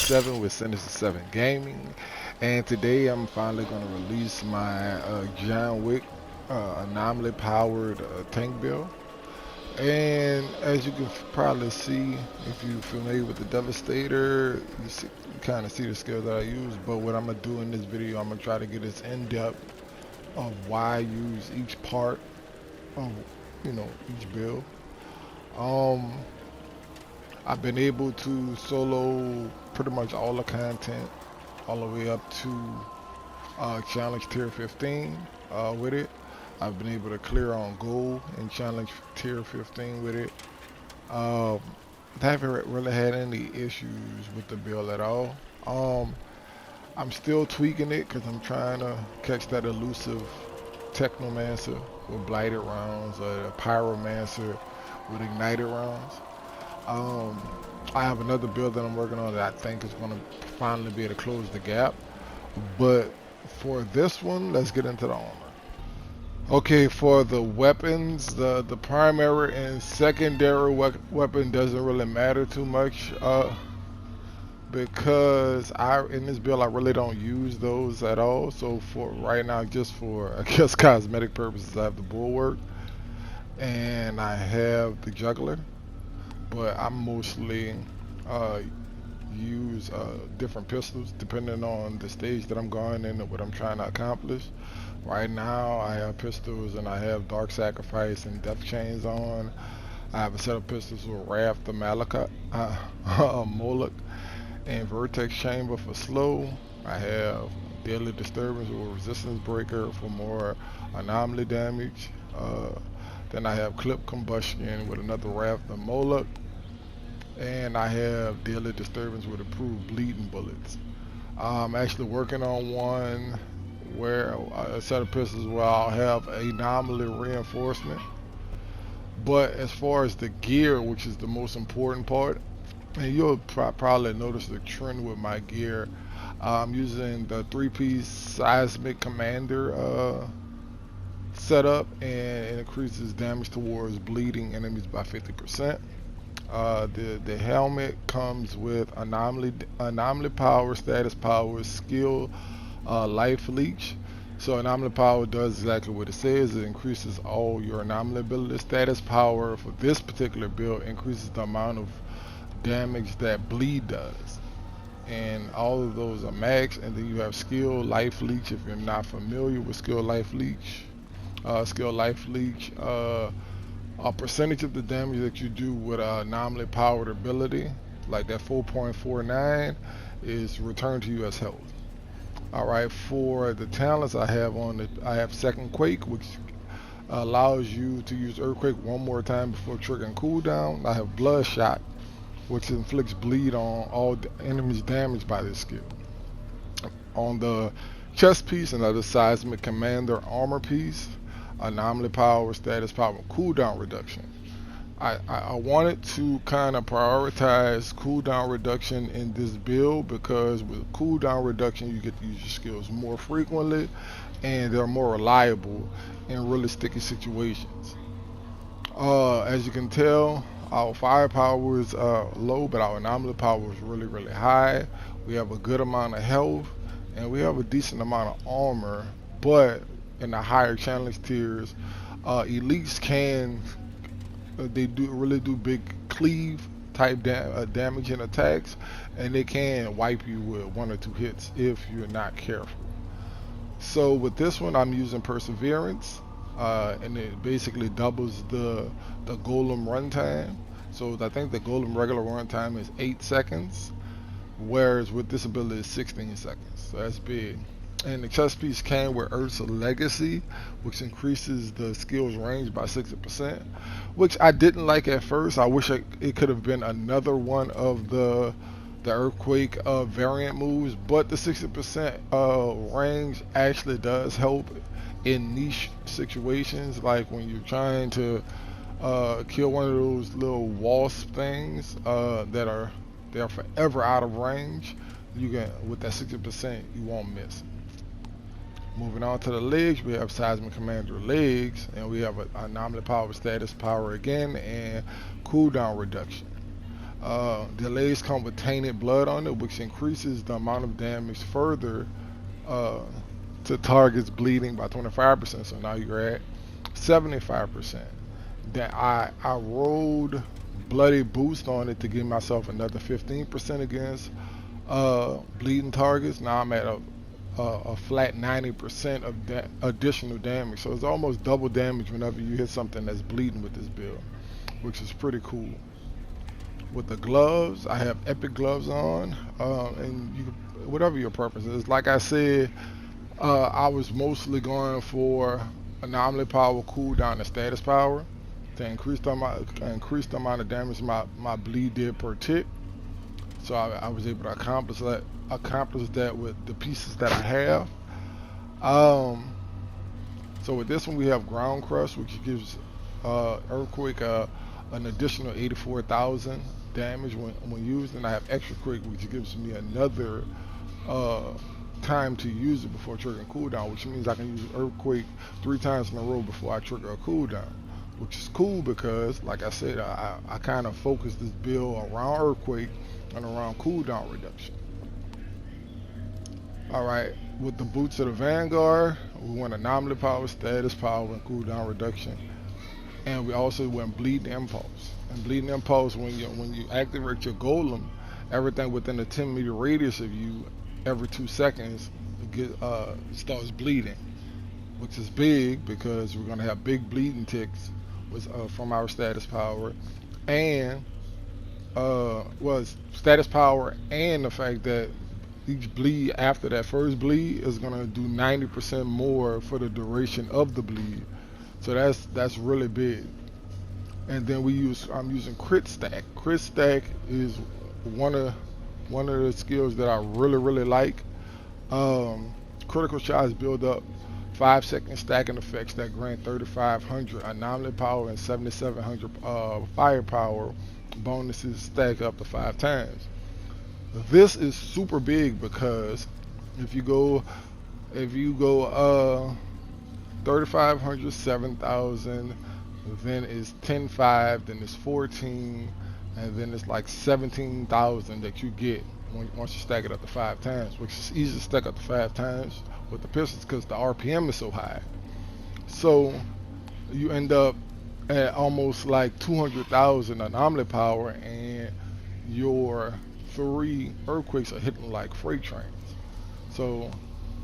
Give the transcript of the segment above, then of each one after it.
7 with Sinister 7 Gaming, and today I'm finally going to release my Wick anomaly powered tank build. And as you can probably see, if you're familiar with the Devastator, you kind of see the skills that I use. But what I'm going to do in this video, I'm going to try to get as in-depth of why I use each part of, each build. I've been able to solo pretty much all the content all the way up to challenge tier 15 with it. I've been able to clear on gold in challenge tier 15 with it. I haven't really had any issues with the build at all. I'm still tweaking it because I'm trying to catch that elusive Technomancer with blighted rounds or a Pyromancer with ignited rounds. I have another build that I'm working on that I think is going to finally be able to close the gap. But for this one, let's get into the armor. Okay, for the weapons, the primary and secondary weapon doesn't really matter too much because in this build I really don't use those at all. So for right now, just for I guess cosmetic purposes, I have the bulwark and I have the juggler. But I mostly use different pistols depending on the stage that I'm going in and what I'm trying to accomplish. Right now I have pistols and I have Dark Sacrifice and Death Chains on. I have a set of pistols with Wrath, the Moloch, and Vertex Chamber for slow. I have Daily Disturbance with Resistance Breaker for more anomaly damage. Then I have Clip Combustion with another Wrath, the Moloch. And I have Daily Disturbance with approved bleeding bullets. I'm actually working on one where a set of pistols where I'll have anomaly reinforcement. But as far as the gear, which is the most important part, and you'll probably notice the trend with my gear, I'm using the 3-piece Seismic Commander setup, and it increases damage towards bleeding enemies by 50%. The helmet comes with anomaly power, status power, skill, life leech. So anomaly power does exactly what it says. It increases all your anomaly abilities. Status power for this particular build increases the amount of damage that bleed does. And all of those are max. And then you have skill, life leech. If you're not familiar with skill, life leech, a percentage of the damage that you do with an anomaly powered ability, like that 4.49, is returned to you as health. Alright, for the talents I have Second Quake, which allows you to use Earthquake one more time before triggering cooldown. I have Bloodshot, which inflicts bleed on all enemies damaged by this skill. On the chest piece, another Seismic Commander armor piece, anomaly power, status power, cooldown reduction. I wanted to kind of prioritize cooldown reduction in this build because with cooldown reduction you get to use your skills more frequently and they're more reliable in really sticky situations. As you can tell, our firepower is low, but our anomaly power is really high. We have a good amount of health and we have a decent amount of armor, but in the higher challenge tiers, elites really do big cleave type damage and attacks, and they can wipe you with 1 or 2 hits if you're not careful. So with this one I'm using Perseverance, and it basically doubles the Golem runtime. So I think the Golem regular runtime is 8 seconds, whereas with this ability it's 16 seconds, so that's big. And the chest piece came with Earth's Legacy, which increases the skill's range by 60%, which I didn't like at first. I wish it could have been another one of the Earthquake variant moves, but the 60% range actually does help in niche situations, like when you're trying to kill one of those little wasp things they're forever out of range. You can, with that 60%, you won't miss. Moving on to the legs, we have Seismic Commander legs, and we have an anomaly power, status power again, and cooldown reduction. Delays come with tainted blood on it, which increases the amount of damage further uh, to targets bleeding by 25%. So now you're at 75%. Then I rolled bloody boost on it to give myself another 15% against bleeding targets. Now I'm at a flat 90% of additional damage. So it's almost double damage whenever you hit something that's bleeding with this build, which is pretty cool. With the gloves, I have epic gloves on, and you whatever your preference is. Like I said, I was mostly going for anomaly power, cooldown, and status power to increase the amount of damage my bleed did per tick. So I was able to accomplish that with the pieces that I have. So with this one we have ground crush, which gives earthquake an additional 84,000 damage when used, and I have extra quick, which gives me another time to use it before triggering cooldown, which means I can use earthquake 3 times in a row before I trigger a cooldown, which is cool because, like I said, I kind of focus this build around earthquake and around cooldown reduction. Alright, with the boots of the Vanguard, we went anomaly power, status power, and cooldown reduction. And we also went bleeding impulse. And bleeding impulse, when you activate your golem, everything within a 10-meter radius of you, every 2 seconds, starts bleeding, which is big because we're gonna have big bleeding ticks from our status power, and status power, and the fact that each bleed after that first bleed is gonna do 90% more for the duration of the bleed. So that's really big. And then I'm using crit stack. Crit stack is one of the skills that I really like. Critical shots build up 5-second stacking effects that grant 3,500 anomaly power and 7,700 firepower bonuses stack up to 5 times. This is super big because if you go 3,500, 7,000, then it's 10,500, then it's 14, and then it's like 17,000 that you get once you stack it up to 5 times, which is easy to stack up to 5 times with the pistols because the RPM is so high. So you end up at almost like 200,000 anomaly power, and your 3 earthquakes are hitting like freight trains. So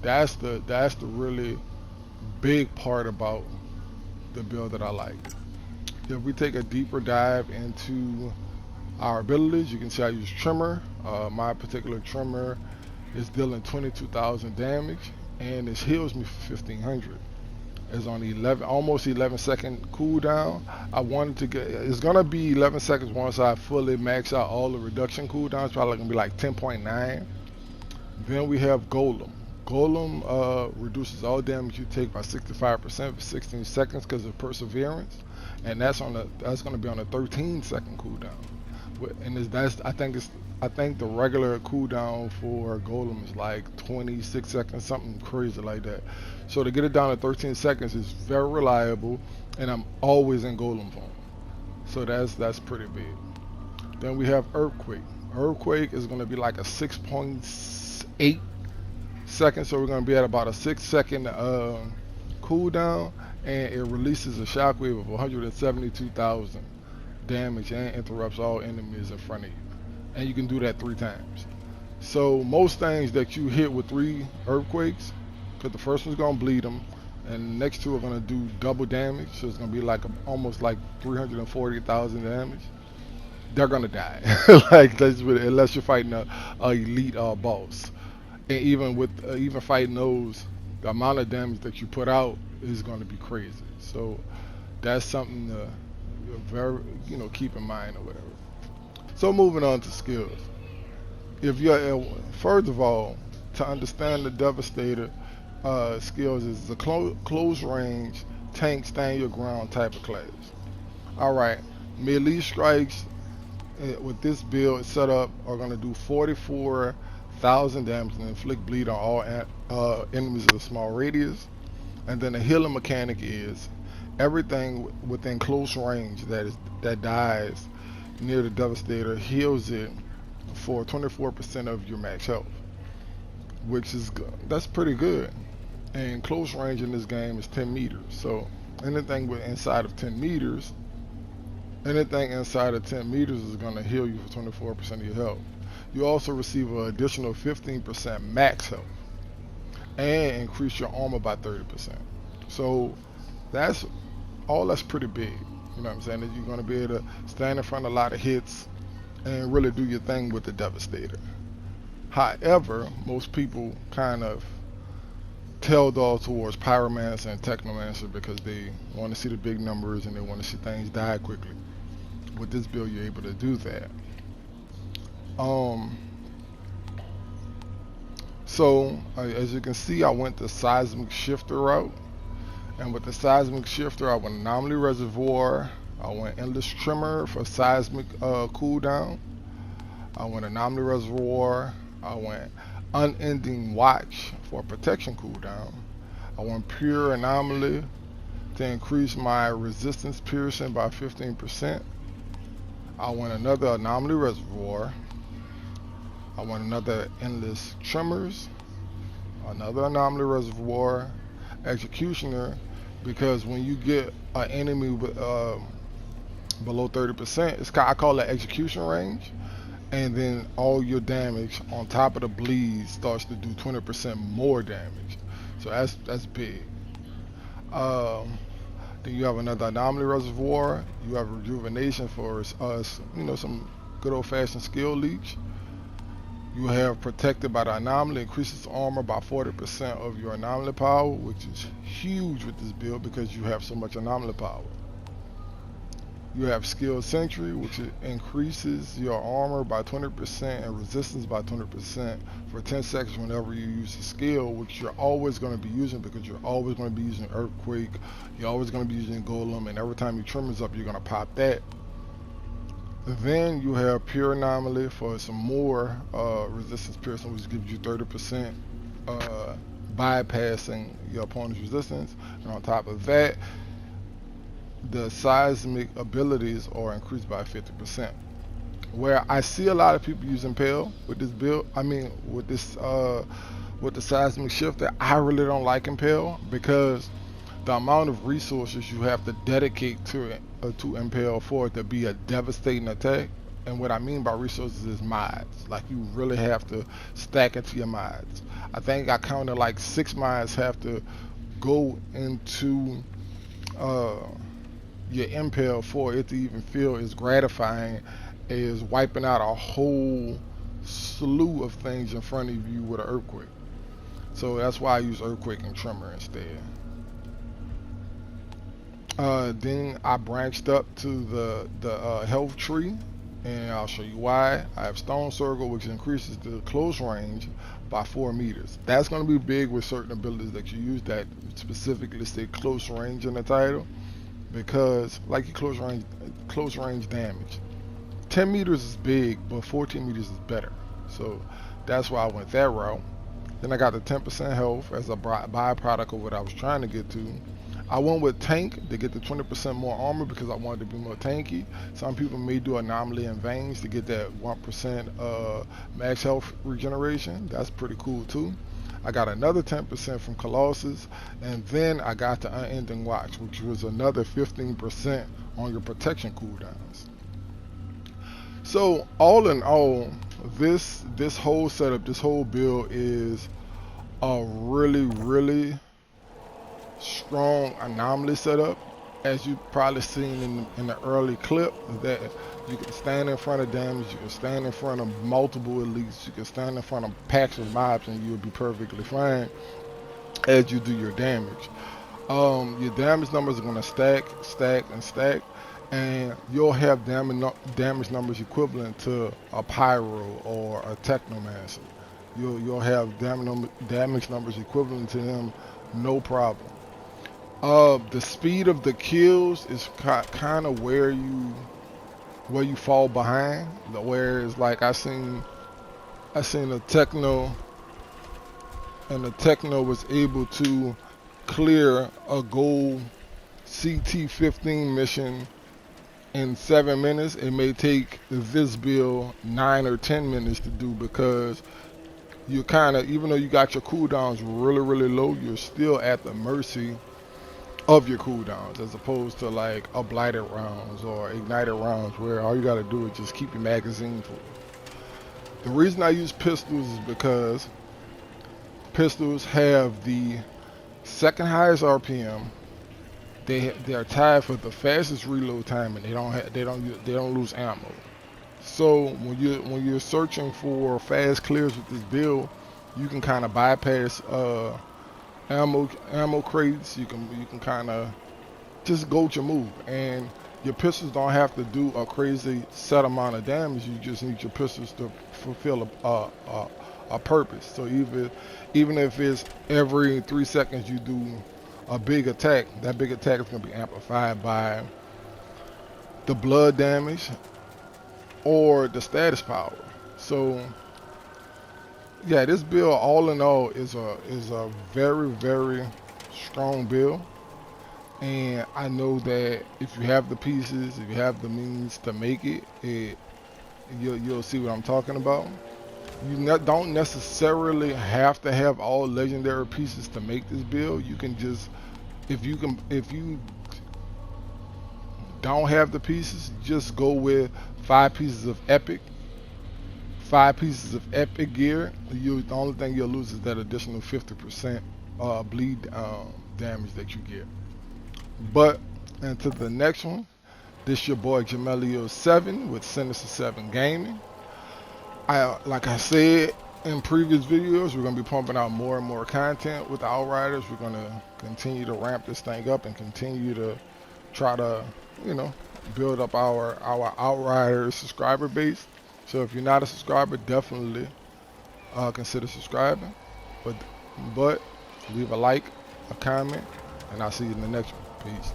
that's the really big part about the build that I like. If we take a deeper dive into our abilities, you can see I use Tremor. My particular Tremor is dealing 22,000 damage, and it heals me for 1,500. It's on 11, almost 11-second cooldown. I wanted to get, it's gonna be 11 seconds once I fully max out all the reduction cooldowns. Probably gonna be like 10.9. Then we have Golem. Golem reduces all damage you take by 65% for 16 seconds because of perseverance, and that's going to be on a 13-second cooldown. And I think the regular cooldown for Golem is like 26 seconds, something crazy like that. So to get it down to 13 seconds is very reliable, and I'm always in Golem form. So that's pretty big. Then we have Earthquake. Earthquake is going to be like a 6.8 seconds, so we're going to be at about a 6-second cooldown, and it releases a shockwave of 172,000 damage and interrupts all enemies in front of you. And you can do that 3 times. So most things that you hit with 3 earthquakes, because the first one's going to bleed them, and the next 2 are going to do double damage, so it's going to be like almost like 340,000 damage. They're going to die, unless you're fighting a elite boss. And even fighting those, the amount of damage that you put out is going to be crazy. So that's something to keep in mind or whatever. So moving on to skills. If you're first of all, to understand the Devastator skills is the close range tank stand your ground type of class. All right, melee strikes with this build set up are going to do 44,000 damage and inflict bleed on all enemies of a small radius. And then the healing mechanic is everything within close range that dies near the Devastator heals it for 24% of your max health, which is good. That's pretty good. And close range in this game is 10 meters. So anything inside of 10 meters, anything inside of 10 meters is going to heal you for 24% of your health. You also receive an additional 15% max health and increase your armor by 30%. So that's pretty big. You know what I'm saying? That you're going to be able to stand in front of a lot of hits and really do your thing with the Devastator. However, most people kind of tailed off towards Pyromancer and Technomancer because they want to see the big numbers and they want to see things die quickly. With this build, you're able to do that. So as you can see, I went the Seismic Shifter route, and with the Seismic Shifter, I went Anomaly Reservoir, I went Endless Tremor for Seismic cooldown, I went Anomaly Reservoir, I went Unending Watch for Protection cooldown, I went Pure Anomaly to increase my resistance piercing by 15%, I went another Anomaly Reservoir, I want another Endless Tremors, another Anomaly Reservoir, Executioner, because when you get an enemy with, below 30%, I call it execution range, and then all your damage on top of the bleed starts to do 20% more damage. So that's big. Then you have another Anomaly Reservoir. You have Rejuvenation for some good old-fashioned skill leech. You have Protected by the Anomaly, increases armor by 40% of your anomaly power, which is huge with this build because you have so much anomaly power. You have Skilled Sentry, which increases your armor by 20% and resistance by 20% for 10 seconds whenever you use a skill, which you're always going to be using because you're always going to be using Earthquake, you're always going to be using Golem, and every time you Tremors up, you're going to pop that. Then you have Pure Anomaly for some more resistance piercing, which gives you 30% bypassing your opponent's resistance. And on top of that, the seismic abilities are increased by 50%. Where I see a lot of people using Impale with this build, with the seismic shifter, I really don't like Impale because the amount of resources you have to dedicate to Impale for it to be a devastating attack. And what I mean by resources is mods. Like, you really have to stack into your mods. I think I counted like 6 mods have to go into your Impale for it to even feel as gratifying as wiping out a whole slew of things in front of you with an Earthquake. So that's why I use Earthquake and Tremor instead. Then I branched up to the health tree, and I'll show you why. I have Stone Circle, which increases the close range by 4 meters. That's going to be big with certain abilities that you use that specifically say close range in the title, because like your close range damage, 10 meters is big, but 14 meters is better. So that's why I went that route. Then I got the 10% health as a byproduct of what I was trying to get to. I went with Tank to get the 20% more armor because I wanted to be more tanky. Some people may do Anomaly and Veins to get that 1% max health regeneration. That's pretty cool too. I got another 10% from Colossus, and then I got the Unending Watch, which was another 15% on your protection cooldowns. So all in all, this whole setup, this whole build is a really strong anomaly setup. As you probably seen in the early clip, that you can stand in front of damage, you can stand in front of multiple elites, you can stand in front of packs of mobs, and you'll be perfectly fine as you do your damage. Your damage numbers are going to stack, and you'll have damage numbers equivalent to a Pyro or a Technomancer. You'll have damage numbers equivalent to them, no problem. The speed of the kills is kind of where you fall behind. Whereas like I seen a Techno, and the Techno was able to clear a gold CT-15 mission in 7 minutes, it may take this build 9 or 10 minutes to do, because you kind of, even though you got your cooldowns really low, you're still at the mercy of your cooldowns, as opposed to like a blighted rounds or ignited rounds, where all you got to do is just keep your magazine full. The reason I use pistols is because pistols have the second highest RPM. They are tied for the fastest reload time, and they don't lose ammo. So when you're searching for fast clears with this build, you can kind of bypass ammo crates. You can kind of just go to move, and your pistols don't have to do a crazy set amount of damage. You just need your pistols to fulfill a purpose. So even if it's every 3 seconds you do a big attack, that big attack is going to be amplified by the blood damage or the status power. So yeah, this build all in all is a very strong build, and I know that if you have the pieces, if you have the means to make it, you'll see what I'm talking about. You don't necessarily have to have all legendary pieces to make this build. You can just, if you don't have the pieces, just go with 5 pieces of epic gear. The only thing you'll lose is that additional 50% bleed damage that you get. But into the next one, this your boy Jamelio7 with Sinister 7 Gaming. Like I said in previous videos, we're gonna be pumping out more and more content with the Outriders. We're gonna continue to ramp this thing up and continue to try to, build up our Outriders subscriber base. So if you're not a subscriber, definitely consider subscribing. But leave a like, a comment, and I'll see you in the next one. Peace.